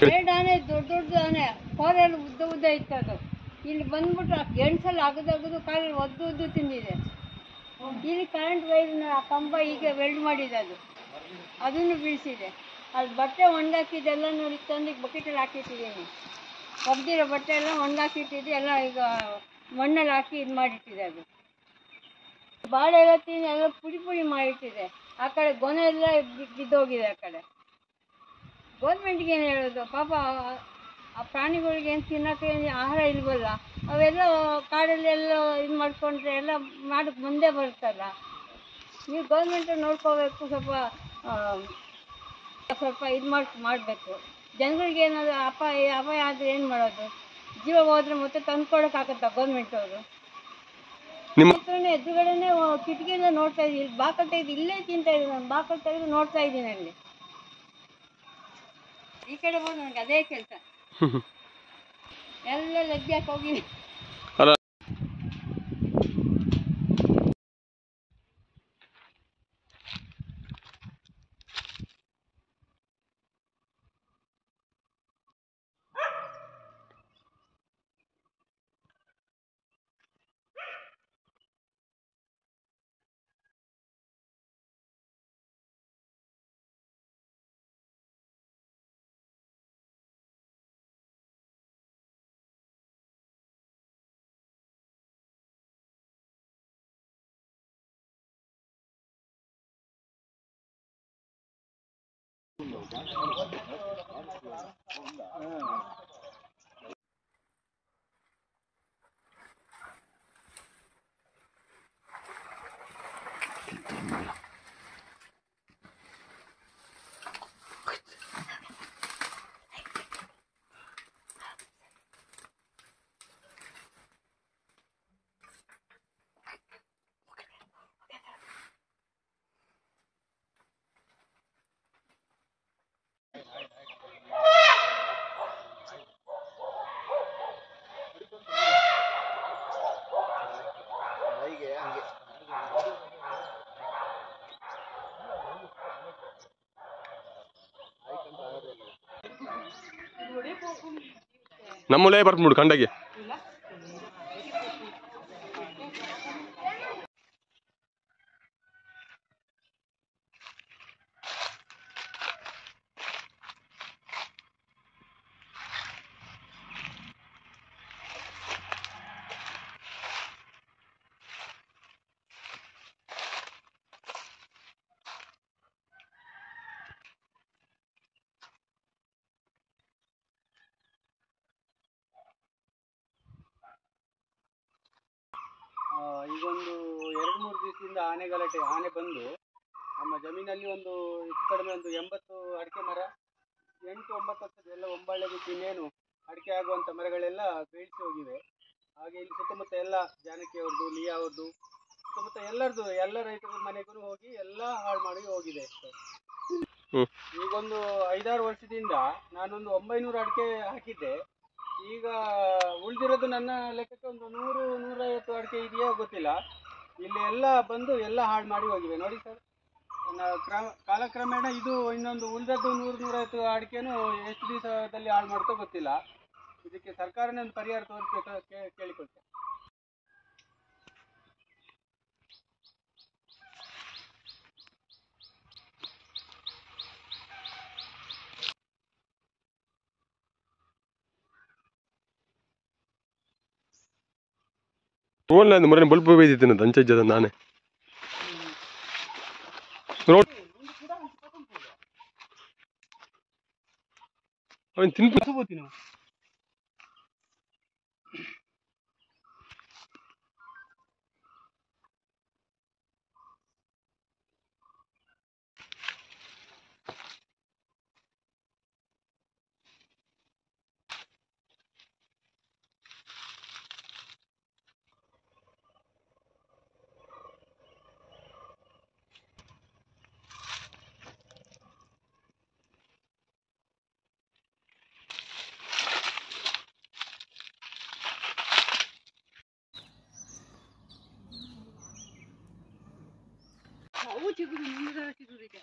ಎರಡು ಆನೆ ದೊಡ್ಡ ದೊಡ್ಡ ಆನೆ ಕೋರೆಲ್ಲ ಉದ್ದ ಉದ್ದ ಇತ್ತು ಅದು. ಇಲ್ಲಿ ಬಂದ್ಬಿಟ್ಟು ಗೆಣಸಲ್ಲಿ ಅಗದು ಕಾಲಲ್ಲಿ ಒದ್ದು ತಿಂದಿದೆ. ಇಲ್ಲಿ ಕರೆಂಟ್ ವೈರ್ನ ಕಂಬ ಈಗ ವೆಲ್ಡ್ ಮಾಡಿದೆ ಅದನ್ನು ಬೀಳಿಸಿದೆ. ಅದು ಬಟ್ಟೆ ಒಣಗಾಕಿದ್ದೆಲ್ಲನೂ ತಂದು ಬಕೆಟಲ್ಲಿ ಹಾಕಿಟ್ಟಿದ್ದೀನಿ. ಒಗ್ದಿರೋ ಬಟ್ಟೆ ಎಲ್ಲ ಒಣಗಾಕಿಟ್ಟಿದ್ದು ಎಲ್ಲ ಈಗ ಮಣ್ಣಲ್ಲಿ ಹಾಕಿ ಇದು ಮಾಡಿಟ್ಟಿದೆ. ಅದು ಬಾಳೆ ಎಲ್ಲ ತಿಂದು ಎಲ್ಲ ಪುಡಿ ಮಾಡಿಟ್ಟಿದೆ. ಆ ಕಡೆ ಗೊನೆ ಎಲ್ಲ ಬಿದ್ದೋಗಿದೆ. ಆ ಕಡೆ ಗೌರ್ಮೆಂಟ್ಗೆ ಏನು ಹೇಳೋದು ಪಾಪ, ಆ ಪ್ರಾಣಿಗಳಿಗೆ ಏನು ತಿನ್ನೋಕ್ಕೆ ಆಹಾರ ಇಲ್ವಲ್ಲ. ಅವೆಲ್ಲ ಕಾಡಲ್ಲೆಲ್ಲ ಇದು ಮಾಡಿಕೊಂಡ್ರೆ ಎಲ್ಲ ಮಾಡೋಕ್ಕೆ ಮುಂದೆ ಬರುತ್ತಲ್ಲ. ನೀವು ಗೌರ್ಮೆಂಟ್ ನೋಡ್ಕೋಬೇಕು, ಸ್ವಲ್ಪ ಇದು ಮಾಡಬೇಕು. ಜನಗಳಿಗೆ ಏನಾದರೂ ಅಪಾಯ ಆದರೆ ಏನು ಮಾಡೋದು? ಜೀವ ಹೋದರೆ ಮತ್ತೆ ತಂದ್ಕೊಡೋಕ್ಕಾಗತ್ತಾ ಗೌರ್ಮೆಂಟ್ ಅವರು? ಎದುರುಗಡೆನೇ ಕಿಟಕಿಯಿಂದ ನೋಡ್ತಾ ಇದ್ದೀನಿ. ಬಾಕಲ್ ತೆಗೆದು ಇಲ್ಲೇ ತಿಂತಾ ಇದ್ದೀನಿ. ನಾನು ಬಾಕಲ್ ತೆಗೆದು ನೋಡ್ತಾ ಇದ್ದೀನಿ. ಅಲ್ಲಿ ಈ ಕಡೆ ಹೋಗಿ ನನಗೆ ಅದೇ ಕೆಲಸ. ಎಲ್ಲ ಲಗ್ಗೆ ಹಾಕಿ ಹೋಗಿ ನಮ್ಮಲ್ಲೇ ಬರ್ತ್ಬಿಡು ಕಂಡಗೆ. ಈಗೊಂದು 2-3 ದಿವಸದಿಂದ ಆನೆ ಬಂದು ನಮ್ಮ ಜಮೀನಲ್ಲಿ ಒಂದು ಹೆಚ್ಚು ಕಡಿಮೆ ಒಂದು 80 ಅಡಿಕೆ ಮರ, 8-9 ವರ್ಷದ ಒಂಬಾಳೆ ಬಿಟ್ಟು ಇನ್ನೇನು ಅಡಿಕೆ ಆಗುವಂಥ ಮರಗಳೆಲ್ಲ ಬೀಳಿಸಿ ಹೋಗಿವೆ. ಹಾಗೆ ಇಲ್ಲಿ ಸುತ್ತಮುತ್ತ ಎಲ್ಲ ಜಾನಕಿ ಅವ್ರದ್ದು, ಲಿಯಾ ಅವ್ರದ್ದು, ಸುತ್ತಮುತ್ತ ಎಲ್ಲ ರೈತರ ಮನೆಗೂ ಹೋಗಿ ಎಲ್ಲ ಹಾಳು ಮಾಡಿ ಹೋಗಿದೆ. ಈಗೊಂದು 5-6 ವರ್ಷದಿಂದ ನಾನೊಂದು 900 ಅಡಿಕೆ ಹಾಕಿದ್ದೆ. ಈಗ ಉಳಿದಿರೋದು ನನ್ನ ಲೆಕ್ಕಕ್ಕೆ ಒಂದು 100-150 ಅಡಿಕೆ ಇದೆಯೋ ಗೊತ್ತಿಲ್ಲ. ಇಲ್ಲಿ ಎಲ್ಲ ಬಂದು ಎಲ್ಲ ಹಾಳು ಮಾಡಿ ಹೋಗಿವೆ. ನೋಡಿ ಸರ್, ಕಾಲಕ್ರಮೇಣ ಇದು ಇನ್ನೊಂದು ಉಳಿದದ್ದು 100-150 ಅಡಿಕೆನೂ ಎಷ್ಟು ದಿವಸದಲ್ಲಿ ಹಾಳು ಮಾಡ್ತೋ ಗೊತ್ತಿಲ್ಲ. ಇದಕ್ಕೆ ಸರ್ಕಾರನೇ ಒಂದು ಪರಿಹಾರ ತೋರಿಸ್ಬೇಕು ಕೇಳಿಕೊಳ್ತೇನೆ. ನೋಡ್ಲ ಮರ ಬಲ್ಪ್ ಬೇಯ್ದಿತ್ತು ಅಂಚಜ್ಜದ ನಾನೇ ನೋಡ್ ಅವನ್ ತಿನ್ಬೋತೀನಿ. ಅವು ಚಿಗುರು, 100 ಚಿಗುರು ಇದೆ.